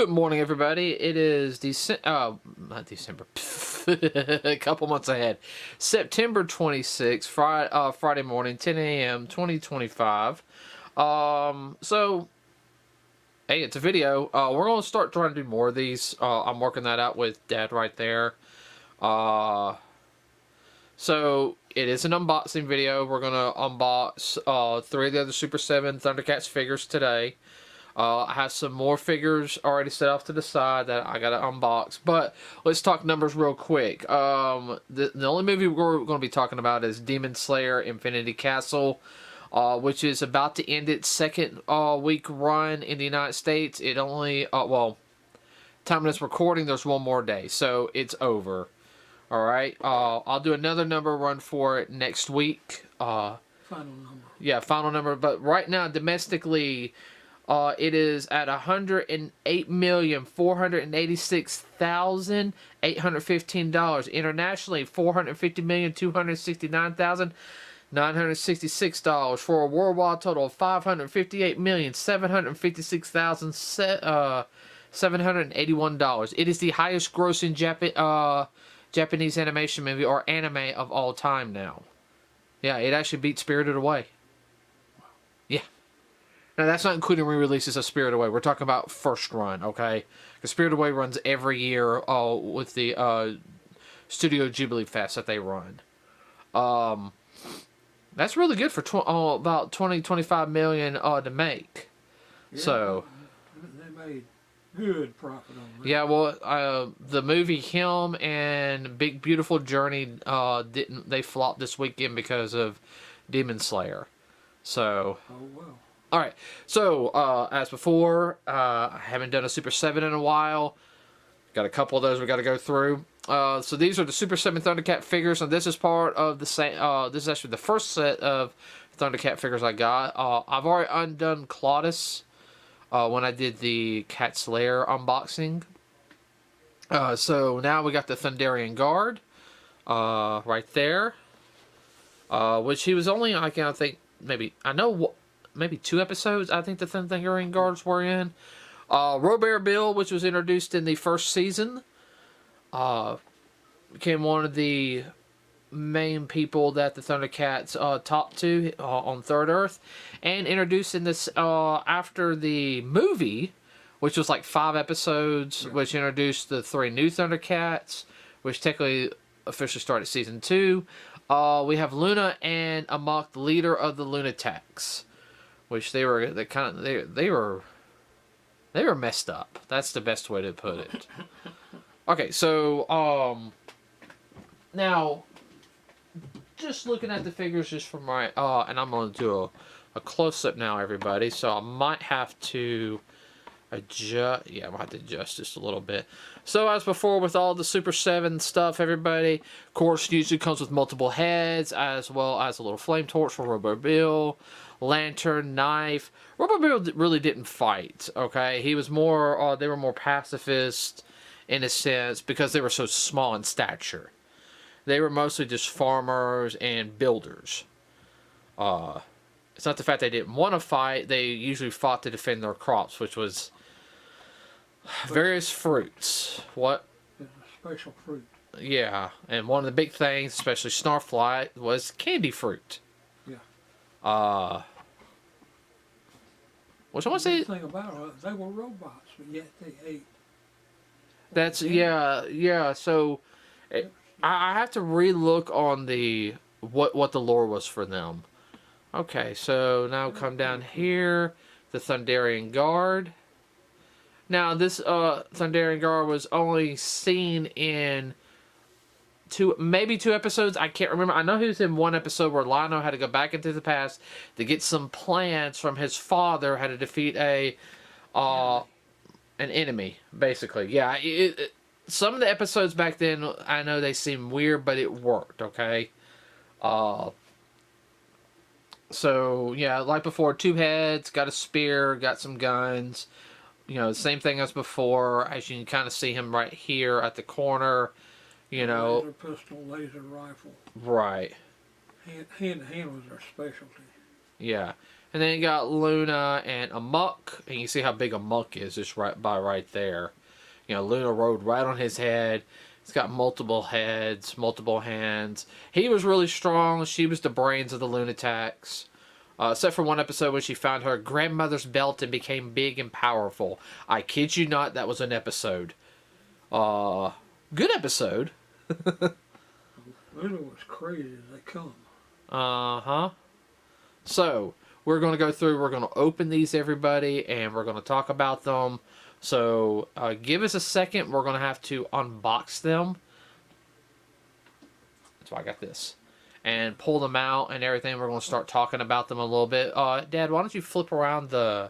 Good morning, everybody. It is not December, a couple months ahead. September 26th, Friday morning, 10 a.m., 2025. So, hey, it's a video. We're going to start trying to do more of these. I'm working that out with Dad right there. So, it is an unboxing video. We're going to unbox 3 of the other Super 7 Thundercats figures today. I have some more figures already set off to the side that I gotta unbox, but let's talk numbers real quick. The only movie we're going to be talking about is Demon Slayer Infinity Castle, which is about to end its second week run in the United States. It only, well, time of this recording, there's one more day, so it's over. Alright, I'll do another number run for it next week. Final number. Yeah, final number, but right now, domestically, it is at $108,486,815. Internationally, $450,269,966 for a worldwide total of $558,756,781. It is the highest grossing Japanese animation movie or anime of all time now. Yeah, it actually beat Spirited Away. Yeah. Now, that's not including re-releases of Spirited Away. We're talking about first run, okay? Because Spirited Away runs every year with the Studio Ghibli Fest that they run. That's really good for about 25 million to make. Yeah, so they made good profit on that. Yeah, well, the movie Him and Big Beautiful Journey they flopped this weekend because of Demon Slayer. So. Oh well. Alright, so, as before, I haven't done a Super 7 in a while. Got a couple of those we got to go through. So these are the Super 7 Thundercat figures, and this is part of the same, this is actually the first set of Thundercat figures I got. I've already undone Claudus when I did the Cat's Lair unboxing. So now we got the Thunderian Guard, right there. Which he was only, I think, maybe 2 episodes, I think the Thunderian Guards were in. Robert Bill, which was introduced in the first season, became one of the main people that the Thundercats talked to on Third Earth, and introduced in this after the movie, which was like 5 episodes, which introduced the 3 new Thundercats, which technically officially started season 2. We have Luna and Amok, the leader of the Lunatics. Which they were messed up. That's the best way to put it. Okay, so now just looking at the figures just from my and I'm gonna do a close up now, everybody. So I might have to adjust. Yeah, I might have to adjust just a little bit. So as before with all the Super 7 stuff, everybody, of course, usually comes with multiple heads as well as a little flame torch for Robo Bill. Lantern, knife. Robo Bill really didn't fight, okay? He was more, they were more pacifist in a sense because they were so small in stature. They were mostly just farmers and builders. It's not the fact they didn't want to fight, they usually fought to defend their crops, which was various fruits. What? It's a special fruit. Yeah, and one of the big things, especially Snarflight, was candy fruit. Yeah. Which I want to say. The thing about it, they were robots, but yet they ate. That's yeah. So, I have to relook on the what the lore was for them. Okay, so now come down here, the Thunderian Guard. Now this Thunderian Guard was only seen in maybe 2 episodes. I can't remember. I know he was in 1 episode where Lionel had to go back into the past to get some plans from his father, how to defeat an enemy, basically. Yeah, some of the episodes back then, I know they seemed weird, but it worked, okay? So, yeah, like before, 2 heads, got a spear, got some guns. You know, same thing as before, as you can kind of see him right here at the corner. You know, laser pistol, laser rifle. Right. Hand to hand was their specialty. Yeah. And then you got Luna and Amok, and you see how big Amok is just right there. You know, Luna rode right on his head. He's got multiple heads, multiple hands. He was really strong. She was the brains of the Lunatics. Except for one episode when she found her grandmother's belt and became big and powerful. I kid you not, that was an episode. Good episode. Luna was crazy as they come. Uh-huh. So, we're going to go through, we're going to open these, everybody, and we're going to talk about them. So, give us a second. We're going to have to unbox them. That's why I got this. And pull them out and everything. We're going to start talking about them a little bit. Dad, why don't you flip around them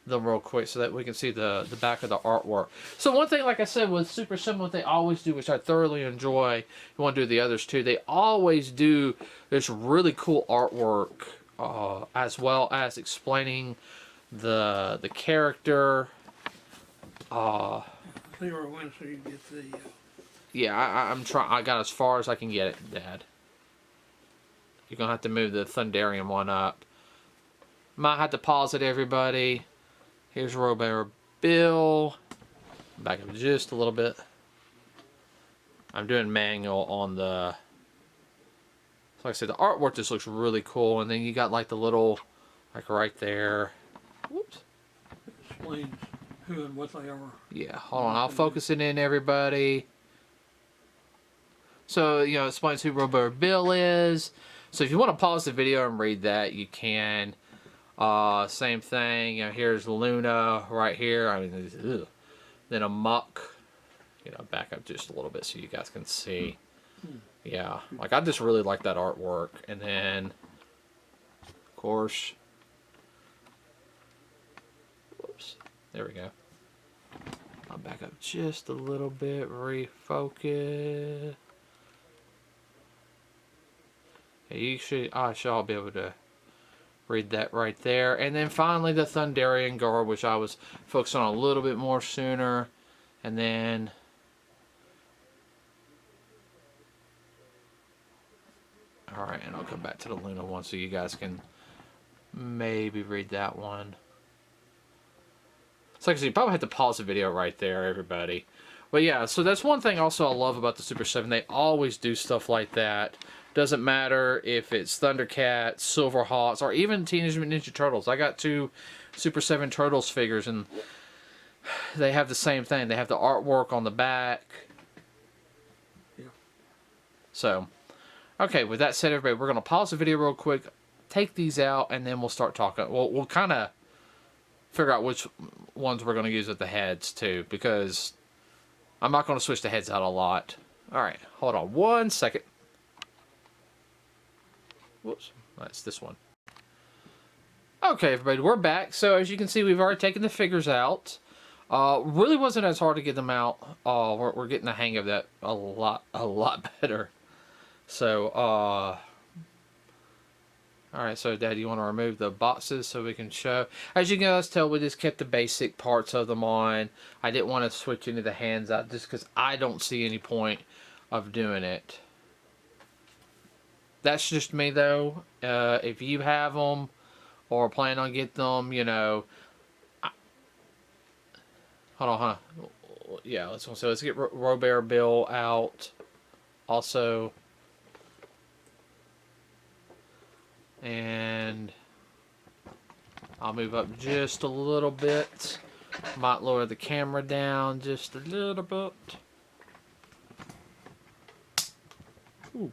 real quick so that we can see the back of the artwork. So one thing, like I said, with Super Sim, what they always do, which I thoroughly enjoy, you want to do the others too, they always do this really cool artwork, as well as explaining the character. Zero wins, so you get the. Yeah, I'm trying. I got as far as I can get it, Dad. You're gonna have to move the Thunderian one up. Might have to pause it, everybody. Here's Robert Bill. Back up just a little bit. I'm doing manual on the. So like I said, the artwork just looks really cool, and then you got like the little, like right there. Whoops. It explains who and what they are. Yeah, hold on. I'll focus it in, everybody. So, you know, it explains who Robert Bill is. So if you want to pause the video and read that, you can. Same thing. You know, here's Luna right here. I mean, ugh. Then Amok. You know, back up just a little bit so you guys can see. Yeah, like I just really like that artwork. And then, of course, whoops. There we go. I'll back up just a little bit. Refocus. I should all be able to read that right there. And then finally the Thunderian Guard, which I was focused on a little bit more sooner. And then alright, and I'll come back to the Luna one so you guys can maybe read that one. So like I said, you probably have to pause the video right there, everybody. But yeah, so that's one thing also I love about the Super 7. They always do stuff like that. Doesn't matter if it's Thundercat, Silverhawks, or even Teenage Mutant Ninja Turtles. I got 2 Super 7 Turtles figures, and they have the same thing. They have the artwork on the back. Yeah. So, okay, with that said, everybody, we're going to pause the video real quick, take these out, and then we'll start talking. We'll kind of figure out which ones we're going to use with the heads, too, because I'm not going to switch the heads out a lot. All right, hold on 1 second. Whoops, that's this one. Okay, everybody, we're back. So as you can see, we've already taken the figures out. Really wasn't as hard to get them out. We're getting the hang of that a lot better. So, alright, so Dad, you want to remove the boxes so we can show? As you guys tell, we just kept the basic parts of them on. I didn't want to switch any of the hands out just because I don't see any point of doing it. That's just me, though. If you have them or plan on getting them, you know. Hold on, huh? Yeah, let's get Robert Bill out. Also. And I'll move up just a little bit. Might lower the camera down just a little bit. Ooh.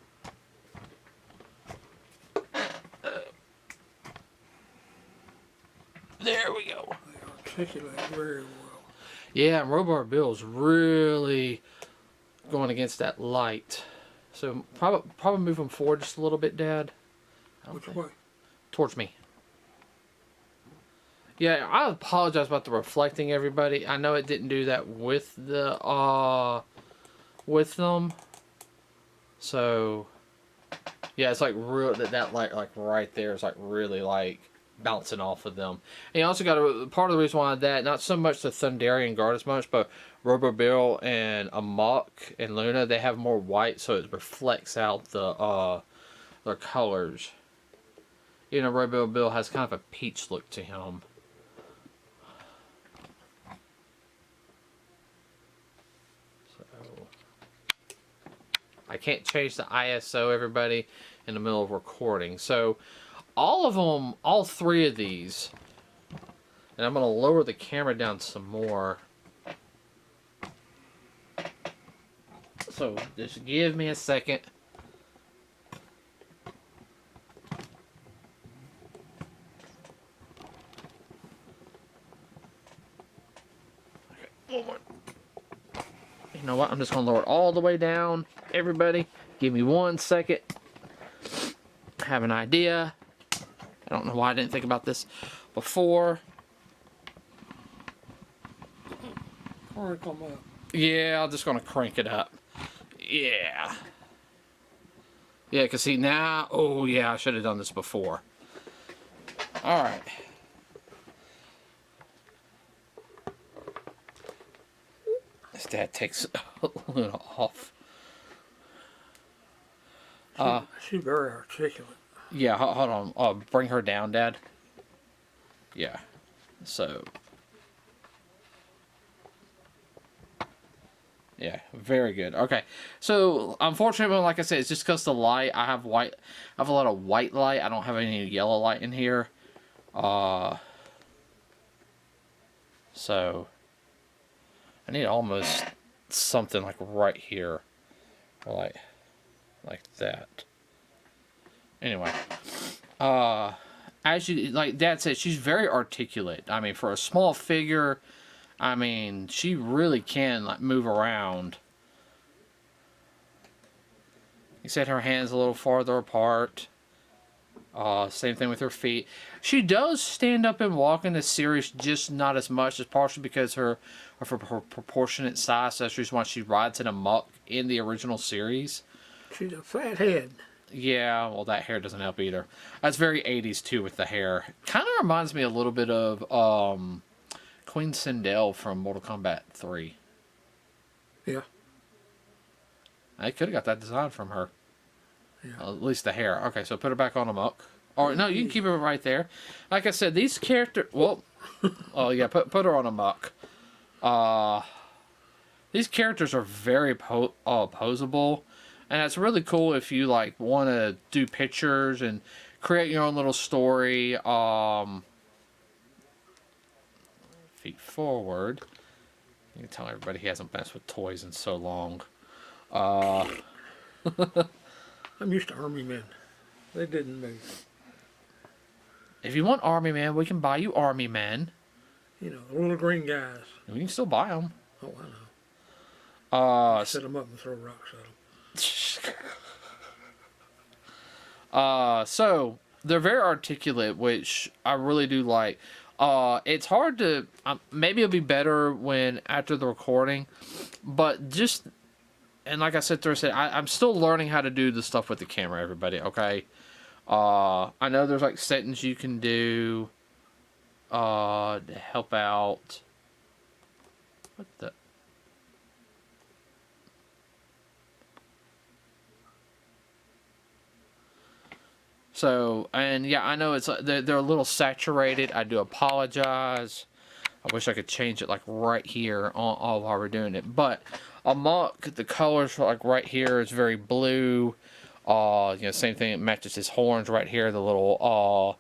There we go. They articulate very well. Yeah, and Robot Bill's really going against that light. So probably move him forward just a little bit, Dad. Which way? Towards me. Yeah, I apologize about the reflecting, everybody. I know it didn't do that with the with them. So yeah, it's like real that light like right there is like really like bouncing off of them. And you also got a part of the reason why that, not so much the Thunderian Guard as much, but Robo Bill and Amok and Luna, they have more white, so it reflects out the their colors. You know, Robo Bill has kind of a peach look to him. So I can't change the ISO, everybody, in the middle of recording. So all of them, all three of these, and I'm going to lower the camera down some more. So just give me a second. Okay. You know what? I'm just going to lower it all the way down. Everybody, give me 1 second. I have an idea. I don't know why I didn't think about this before. Crank them up. Yeah, I'm just going to crank it up. Yeah. Yeah, because see now... Oh, yeah, I should have done this before. Alright. This dad takes Luna off. She's very articulate. Yeah, hold on. Bring her down, Dad. Yeah. So... Yeah, very good. Okay, so unfortunately, like I said, it's just because the light. I have a lot of white light. I don't have any yellow light in here. So I need almost something like right here, or like that. Anyway, as you like Dad said, she's very articulate. I mean, for a small figure. I mean, she really can like move around. You said her hands a little farther apart. Same thing with her feet. She does stand up and walk in the series, just not as much, as partially because of her proportionate size. So that's the reason why she rides in a muck in the original series. She's a fat head. Yeah, well, that hair doesn't help either. That's very 80s too with the hair. Kind of reminds me a little bit of Queen Sindel from Mortal Kombat 3. Yeah. I could have got that design from her. Yeah. At least the hair. Okay, so put her back on a muck. Or no, you can keep her right there. Like I said, these characters... Well, oh yeah, put her on a muck. These characters are very posable. And it's really cool if you like want to do pictures and create your own little story. Feet forward. You can tell everybody he hasn't messed with toys in so long. I'm used to army men. They didn't move. If you want army men, we can buy you army men. You know, the little green guys. We can still buy them. Oh, I know. Set them up and throw rocks at them. So they're very articulate, which I really do like. It's hard to maybe it'll be better when after the recording, but just and like I said Thursday, I'm still learning how to do the stuff with the camera. Everybody, okay? I know there's like settings you can do to help out. What the? So, and yeah, I know it's they're a little saturated. I do apologize. I wish I could change it like right here on while we're doing it. But a muck, the colors like right here is very blue. You know, same thing. It matches his horns right here. The little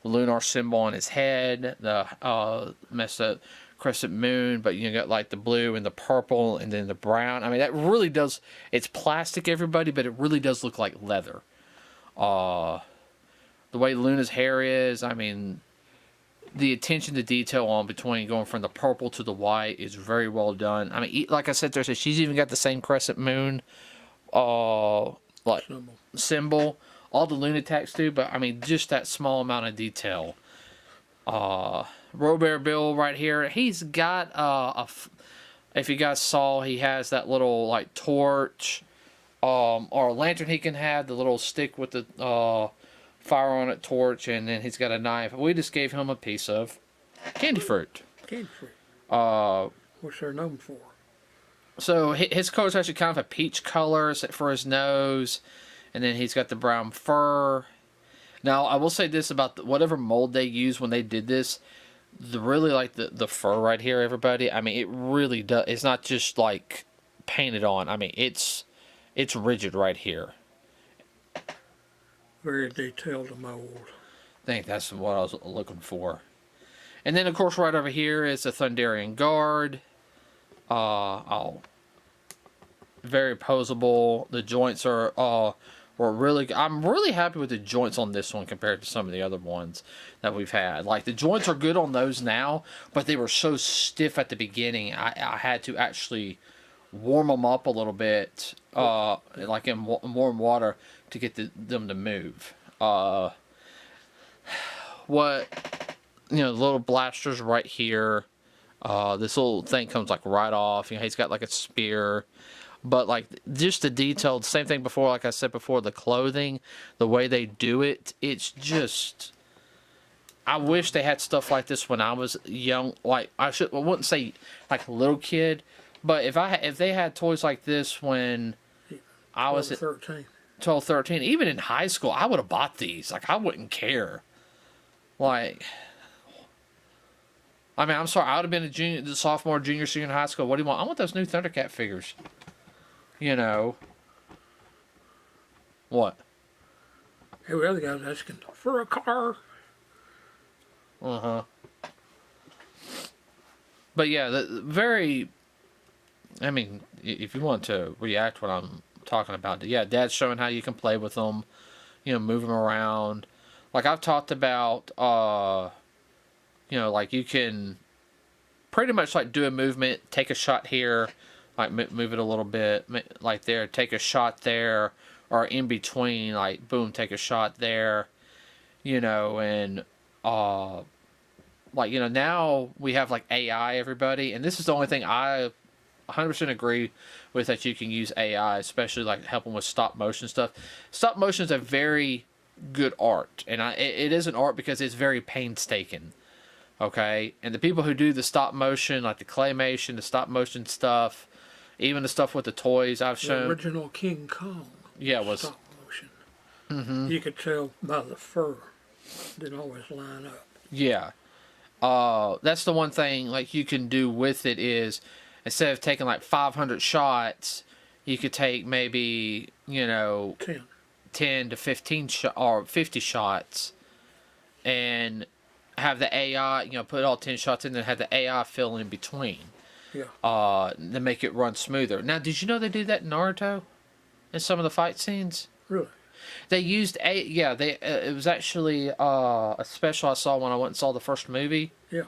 lunar symbol on his head. The messed up crescent moon. But you got like the blue and the purple and then the brown. I mean, that really does. It's plastic, everybody, but it really does look like leather. The way Luna's hair is, I mean, the attention to detail on between going from the purple to the white is very well done. I mean, like I said, she's even got the same crescent moon, like symbol. All the Lunatics do, but I mean, just that small amount of detail. Robert Bill right here, he's got if you guys saw, he has that little like torch, or a lantern he can have, the little stick with the fire on it torch, and then he's got a knife. We just gave him a piece of candy fruit. Candy fruit. Which they're known for. So his coat's actually kind of a peach color for his nose, and then he's got the brown fur. Now, I will say this about whatever mold they used when they did this. Really like the fur right here, everybody. I mean, it really does. It's not just like painted on. I mean, it's rigid right here. Very detailed mold. I think that's what I was looking for. And then, of course, right over here is the Thunderian Guard. Very posable. The joints are were really. I'm really happy with the joints on this one compared to some of the other ones that we've had. Like the joints are good on those now, but they were so stiff at the beginning. I had to actually warm them up a little bit, like in warm water, to get them to move. Little blasters right here. This little thing comes like right off. He's got like a spear. But like just the detailed, same thing before, like I said before, the clothing, the way they do it, it's just. I wish they had stuff like this when I was young. Like I wouldn't say like a little kid, but if they had toys like this when I was 13. 12, 13, even in high school, I would have bought these. Like I wouldn't care. Like. I mean, I'm sorry. I would have been a sophomore, junior, senior in high school. What do you want? I want those new Thundercat figures. What? Every other guy's asking for a car. But yeah, very. I mean, if you want to react what I'm talking about, yeah, Dad's showing how you can play with them. Move them around. Like I've talked about, like you can pretty much like do a movement, take a shot here. Like move it a little bit, like there, take a shot there, or in between, like boom, take a shot there, and now we have like AI, everybody, and this is the only thing I 100% agree with, that you can use AI, especially like helping with stop motion stuff. Stop motion is a very good art, and it is an art because it's very painstaking. Okay, and the people who do the stop motion, like the claymation, the stop motion stuff. Even the stuff with the toys I've shown. The original King Kong. Yeah, it was stop motion. You could tell by the fur. Didn't always line up. Yeah. That's the one thing like you can do with it is instead of taking like 500 shots, you could take maybe 10 to 15 or 50 shots, and have the AI put all 10 shots in, and have the AI fill in between. Yeah. To make it run smoother. Now, did you know they do that in Naruto? In some of the fight scenes? Really? They used it was actually a special I saw when I went and saw the first movie. Yeah.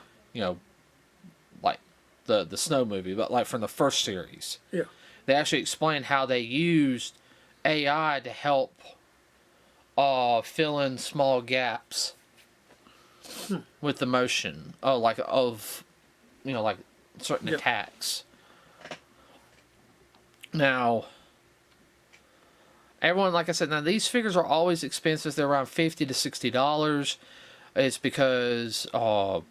Like the snow movie, but like from the first series. Yeah. They actually explained how they used AI to help fill in small gaps with the motion. Like certain attacks. Now, everyone, like I said, now these figures are always expensive. They're around $50 to $60. It's because you're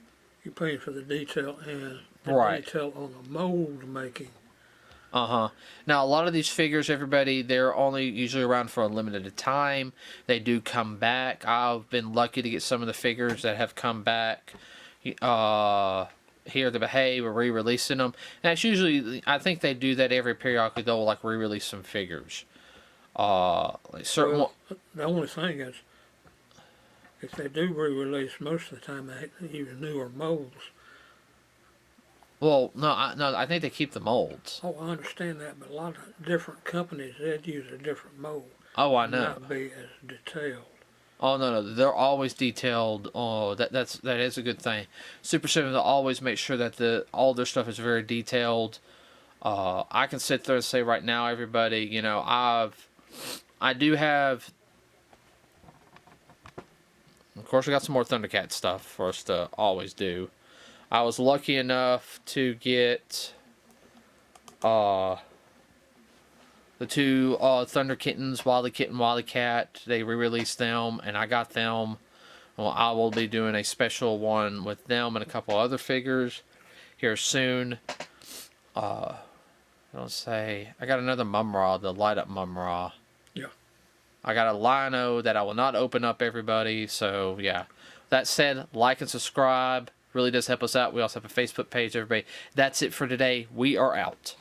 paying for the detail and the detail on the mold making. Now, a lot of these figures, everybody, they're only usually around for a limited time. They do come back. I've been lucky to get some of the figures that have come back. Here to behave, we're re-releasing them. And that's usually, I think they do that every periodically. They'll like re-release some figures. The only thing is, if they do re-release, most of the time they use newer molds. Well, no, I think they keep the molds. Oh, I understand that, but a lot of different companies, they'd use a different mold. Oh, I know. Not be as detailed. Oh no, they're always detailed. Oh, that is a good thing. Super 7 will always make sure that all their stuff is very detailed. I can sit there and say right now, everybody, I do have. Of course, we got some more Thundercat stuff for us to always do. I was lucky enough to get the two Thunder Kittens, Wily Kitten, Wily Cat. They re-released them, and I got them. Well, I will be doing a special one with them and a couple other figures here soon. I got another Mum-Ra, the light up Mum-Ra. Yeah. I got a lino that I will not open up, everybody. So, yeah. That said, like and subscribe. Really does help us out. We also have a Facebook page, everybody. That's it for today. We are out.